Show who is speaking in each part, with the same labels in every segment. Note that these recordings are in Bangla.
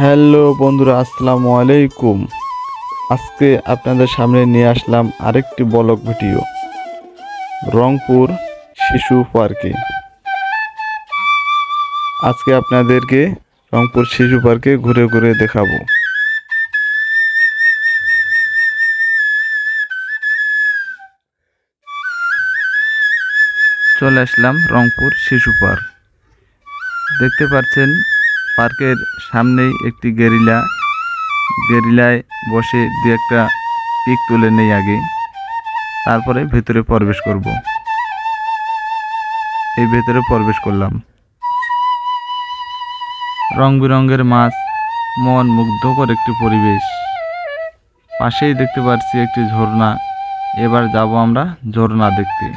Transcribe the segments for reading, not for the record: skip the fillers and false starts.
Speaker 1: হ্যালো বন্ধুরা, আসসালামু আলাইকুম। আজকে আপনাদের সামনে নিয়ে আসলাম আরেকটি ব্লগ ভিডিও রংপুর শিশু পার্কে। আজকে আপনাদেরকে রংপুর শিশু পার্কে ঘুরে ঘুরে দেখাবো। চলে আসলাম রংপুর শিশু পার্ক। দেখতে পাচ্ছেন পার্কের সামনেই একটি গেরিলায় বসে দু একটা পিক তুলে নেই আগে, তারপরে ভেতরে প্রবেশ করব। এই ভেতরে প্রবেশ করলাম। রং বেরঙের মাছ, মন মুগ্ধকর একটি পরিবেশ। পাশেই দেখতে পাচ্ছি একটি ঝর্ণা। এবার যাব আমরা ঝর্ণা দেখতে।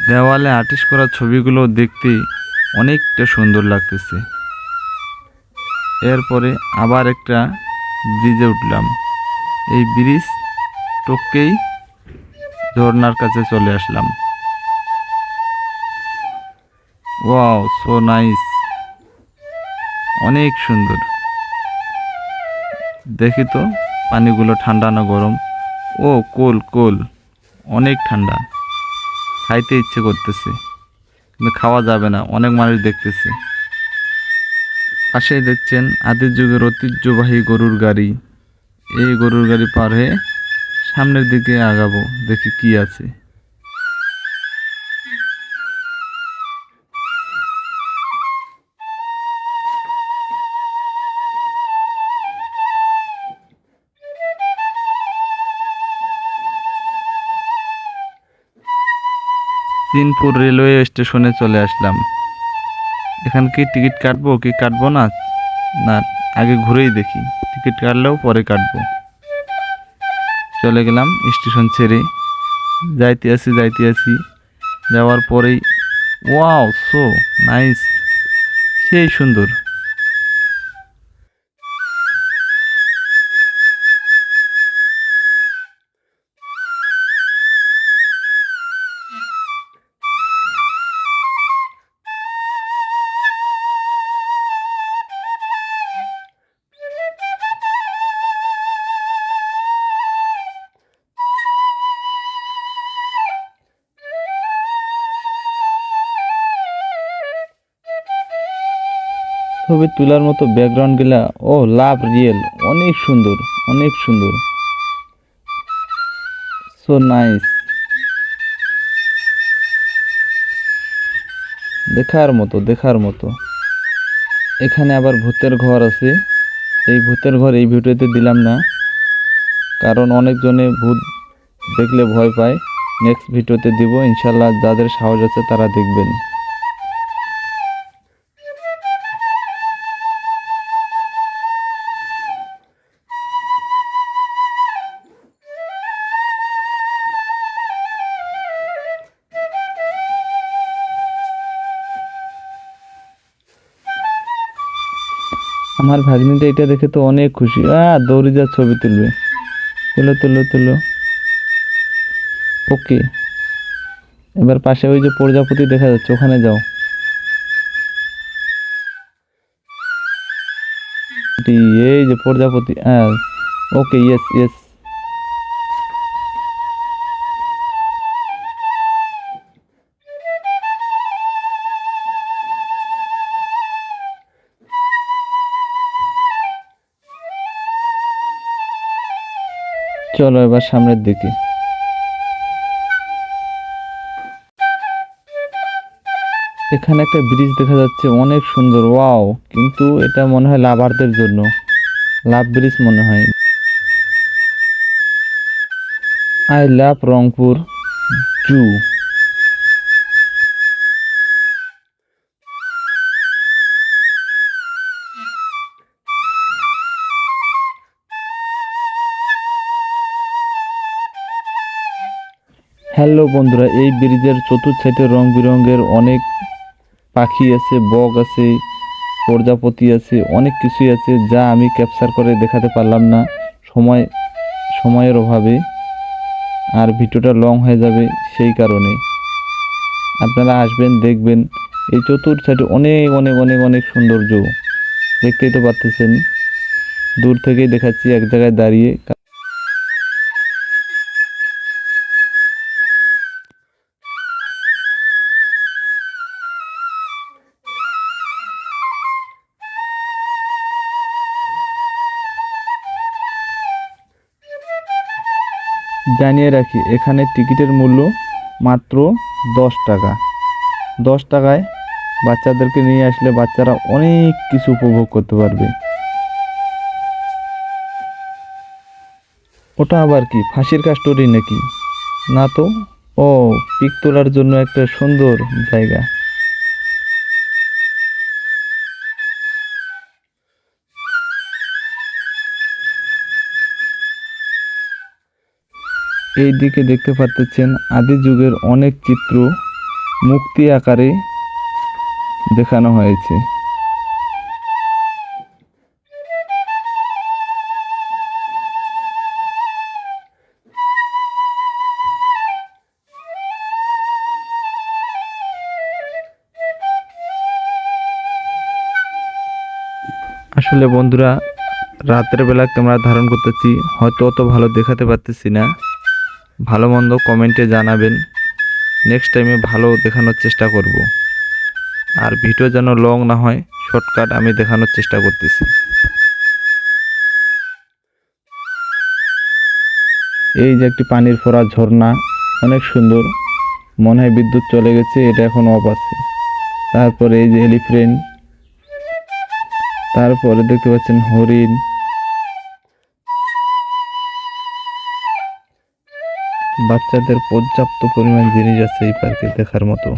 Speaker 1: দেওয়ালে আর্টিস্ট করা ছবিগুলো দেখতে অনেকটা সুন্দর লাগতেছে। এরপরে আবার একটা ব্রিজে উঠলাম। এই ব্রিজ টপকেই ঝর্ণার কাছে চলে আসলাম। ওয়াও, সো নাইস, অনেক সুন্দর। দেখি তো পানিগুলো ঠান্ডা না গরম। ও কোল কোল, অনেক ঠান্ডা। খাইতে ইচ্ছে করতেছে কিন্তু খাওয়া যাবে না, অনেক মানুষ দেখতেছে। পাশেই দেখছেন আদির যুগের ঐতিহ্যবাহী গরুর গাড়ি। এই গরুর গাড়ি পার হয়ে সামনের দিকে আগাবো, দেখি কি আছে। সিনপুর রেলওয়ে স্টেশনে চলে আসলাম। এখান কি টিকিট কাটবো কি কাটবো না, না আগে ঘুরেই দেখি। টিকিট কাটলেও পরে কাটবো। চলে গেলাম স্টেশন ছেড়ে। যাইতে আছি। যাওয়ার পরেই ওয়াও, সো নাইস, সেই সুন্দর। ছবি তোলার মতো ব্যাকগ্রাউন্ড গুলা, ও লাভ রিয়েল, অনেক সুন্দর, অনেক সুন্দর, সো নাইস, দেখার মতো, দেখার মতো। এখানে আবার ভূতের ঘর আছে। এই ভূতের ঘর এই ভিডিওতে দিলাম না, কারণ অনেকজনে ভূত দেখলে ভয় পায়। নেক্সট ভিডিওতে দিব ইনশাল্লাহ, যাদের সাহস আছে তারা দেখবেন। আমার ভাগ্নিটা এটা দেখে তো অনেক খুশি, দৌড়ে যা ছবি তুলবে। তুলো তুলো তুলো। ওকে, এবার পাশে ওই যে প্রজাপতি দেখা যাচ্ছে, ওখানে যাও। এই যে প্রজাপতি, ওকে, ইয়েস ইয়েস। চলো এবার সামনের দিকে। এখানে একটা ব্রিজ দেখা যাচ্ছে, অনেক সুন্দর, ওয়াও। কিন্তু এটা মনে হয় লাভারদের জন্য, লাভ ব্রিজ মনে হয়। I love Rangpur zoo. Hello বন্ধুরা, এই ব্রিজের চতুর্থ সাইডে রং বেরঙের অনেক পাখি আছে, বক আছে, প্রজাপতি আছে, অনেক কিছুই আছে যা আমি ক্যাপচার করে দেখাতে পারলাম না। সময় সময়ের অভাবে, আর ভিডিওটা লং হয়ে যাবে সেই কারণে। আপনারা আসবেন, দেখবেন এই চতুর সাইডে অনেক অনেক অনেক অনেক সৌন্দর্য, দেখতেই তো পারতেছেন। দূর থেকেই দেখাচ্ছি এক জায়গায় দাঁড়িয়ে। জানিয়ে রাখি, এখানে টিকিটের মূল্য মাত্র 10 টাকা। 10 টাকায় বাচ্চাদেরকে নিয়ে আসলে বাচ্চারা অনেক কিছু উপভোগ করতে পারবে। ওটা আবার কি ফাঁসির কাস্টডি নাকি? না তো। ও, পিক তোলার জন্য একটা সুন্দর জায়গা। এই দিকে দেখতে পাচ্ছেন আদি যুগের অনেক চিত্র মূর্তি আকারে দেখানো হয়েছে। আসলে বন্ধুরা, রাতের বেলা ক্যামেরা ধারণ করতেছি, হয়তো অত ভালো দেখাতে পারতেছি না। ভালো মন্দ কমেন্টে জানাবেন, নেক্সট টাইমে ভালো দেখানোর চেষ্টা করব। আর ভিডিও যেন লং না হয়, শর্টকাট আমি দেখানোর চেষ্টা করতেছি। এই যে একটি পানির ফোঁটা ঝর্ণা, অনেক সুন্দর। মনে হয় বিদ্যুৎ চলে গেছে, এটা এখন অফ আছে। তারপরে এই যে এলিফ্যান্ট, তারপরে দেখতে পাচ্ছেন হরিণ। বাচ্চাদের পর্যাপ্ত পরিমাণ জিনিস আছে এই পার্কে দেখার মতো।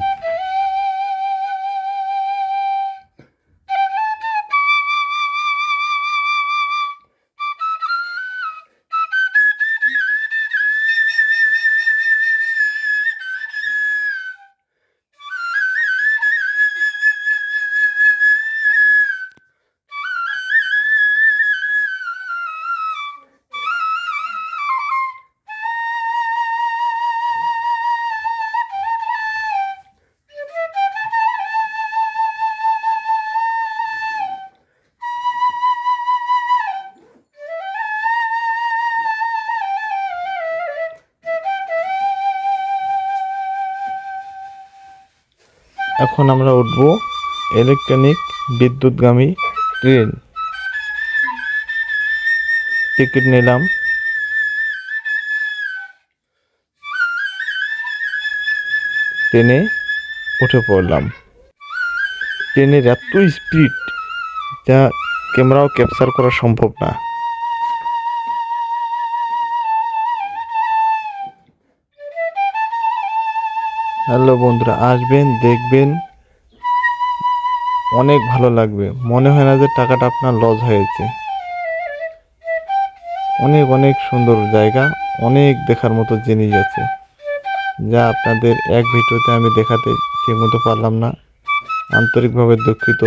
Speaker 1: এখন আমরা উঠব ইলেকট্রনিক বিদ্যুৎগামী ট্রেন। টিকিট নিলাম, ট্রেনে উঠে পড়লাম। ট্রেনের এত স্পিড যা ক্যামেরাও ক্যাপচার করা সম্ভব না। হ্যালো বন্ধুরা, আসবেন, দেখবেন, অনেক ভালো লাগবে। মনে হয় না যে টাকাটা আপনার লস হয়েছে। অনেক অনেক সুন্দর জায়গা, অনেক দেখার মতো জিনিস আছে, যা আপনাদের এক ভিডিওতে আমি দেখাতে ঠিকমতো পারলাম না, আন্তরিকভাবে দুঃখিত।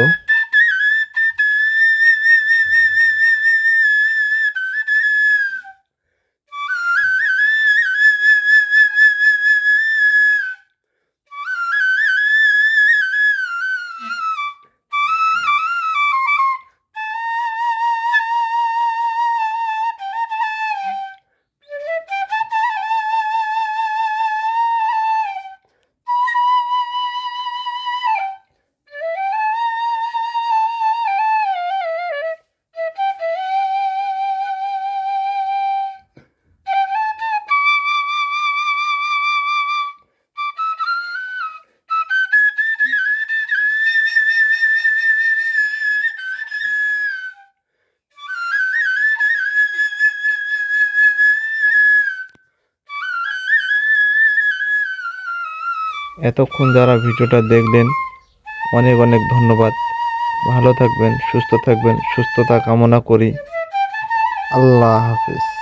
Speaker 1: এতক্ষণ যারা ভিডিওটা দেখলেন, অনেক অনেক ধন্যবাদ। ভালো থাকবেন, সুস্থ থাকবেন, সুস্থতা কামনা করি। আল্লাহ হাফিজ।